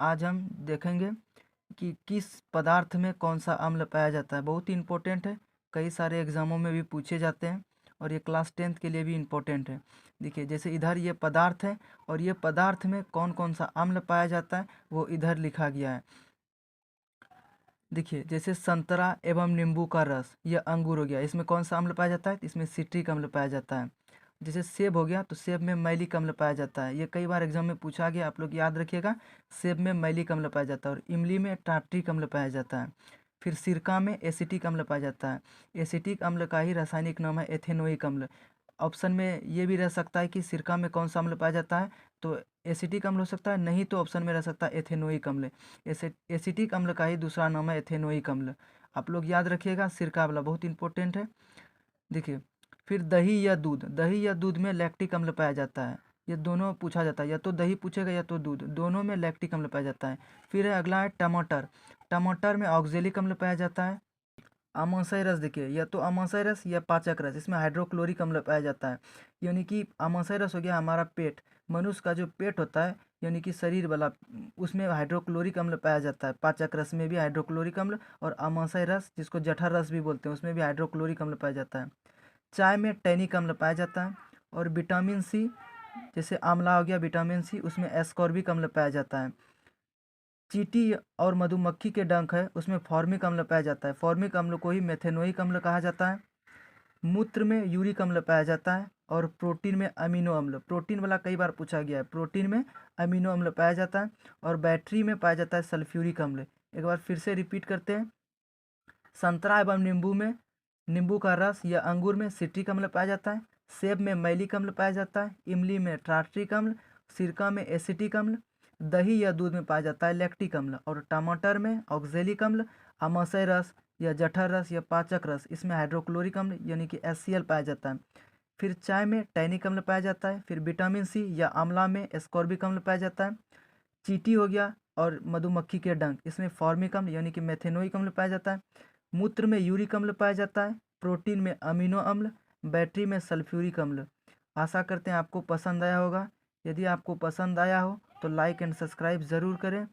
आज हम देखेंगे कि किस पदार्थ में कौन सा अम्ल पाया जाता है। बहुत ही इम्पोर्टेंट है, कई सारे एग्जामों में भी पूछे जाते हैं और ये क्लास 10th के लिए भी इम्पोर्टेंट है। देखिए, जैसे इधर ये पदार्थ है और ये पदार्थ में कौन कौन सा अम्ल पाया जाता है वो इधर लिखा गया है। देखिए, जैसे संतरा एवं नींबू का रस, यह अंगूर हो गया, इसमें कौन सा अम्ल पाया जाता है? इसमें सिट्रिक अम्ल पाया जाता है। जैसे सेब हो गया तो सेब में मैलिक अम्ल पाया जाता है, ये कई बार एग्जाम में पूछा गया, आप लोग याद रखिएगा। सेब में मैलिक अम्ल पाया जाता है। और इमली में टार्ट्रिक अम्ल पाया जाता है। फिर सिरका में एसिटिक अम्ल पाया जाता है। एसिटिक अम्ल का ही रासायनिक नाम है एथेनोइक अम्ल। ऑप्शन में ये भी रह सकता है कि सिरका में कौन सा अम्ल पाया जाता है, तो एसिटिक अम्ल हो सकता है, नहीं तो ऑप्शन में रह सकता है एथेनोइक अम्ल। एसिटिक अम्ल का ही दूसरा नाम है एथेनोइक अम्ल। आप लोग याद रखिएगा, सिरका वाला बहुत इंपॉर्टेंट है। देखिए, फिर दही या दूध में लैक्टिक अम्ल पाया जाता है। ये दोनों पूछा जाता है, या तो दही पूछेगा या तो दूध, दोनों में लैक्टिक अम्ल पाया जाता है। फिर है अगला है टमाटर। टमाटर में ऑक्जेलिक अम्ल पाया जाता है। आमाशय रस, देखिए, या तो आमाशय रस या पाचक रस, इसमें हाइड्रोक्लोरिक अम्ल पाया जाता है। यानी कि आमाशय रस हो गया हमारा पेट, मनुष्य का जो पेट होता है यानी कि शरीर वाला, उसमें हाइड्रोक्लोरिक अम्ल पाया जाता है। पाचक रस में भी हाइड्रोक्लोरिक अम्ल, और आमाशय रस जिसको जठर रस भी बोलते हैं उसमें भी हाइड्रोक्लोरिक अम्ल पाया जाता है। चाय में टैनिक अम्ल पाया जाता है। और विटामिन सी, जैसे आंवला हो गया विटामिन सी, उसमें एस्कॉर्बिक अम्ल पाया जाता है। चींटी और मधुमक्खी के डंक है उसमें फॉर्मिक अम्ल पाया जाता है। फॉर्मिक अम्ल को ही मेथेनोइक अम्ल कहा जाता है। मूत्र में यूरिक अम्ल पाया जाता है। और प्रोटीन में अमीनो अम्ल, प्रोटीन वाला कई बार पूछा गया है, प्रोटीन में अमीनो अम्ल पाया जाता है। और बैटरी में पाया जाता है सल्फ्यूरिक अम्ल। एक बार फिर से रिपीट करते हैं। संतरा एवं नींबू में नींबू का रस या अंगूर में सिट्रिक अम्ल पाया जाता है। सेब में मैलिक अम्ल पाया जाता है। इमली में टार्ट्रिक अम्ल। सिरका में एसिटिक अम्ल। दही या दूध में पाया जाता है लैक्टिक अम्ल। और टमाटर में ऑक्जेलिक अम्ल। आमाशय रस या जठर रस या पाचक रस, इसमें हाइड्रोक्लोरिक अम्ल यानी कि HCl पाया जाता है। फिर चाय में टैनिक अम्ल पाया जाता है। फिर विटामिन सी या आंवला में एस्कॉर्बिक अम्ल पाया जाता है। चींटी हो गया और मधुमक्खी के डंक, इसमें फॉर्मिक अम्ल यानी कि मेथेनोइक अम्ल पाया जाता है। मूत्र में यूरिक अम्ल पाया जाता है। प्रोटीन में अमीनो अम्ल। बैटरी में सल्फ्यूरिक अम्ल। आशा करते हैं आपको पसंद आया होगा। यदि आपको पसंद आया हो तो लाइक एंड सब्सक्राइब ज़रूर करें।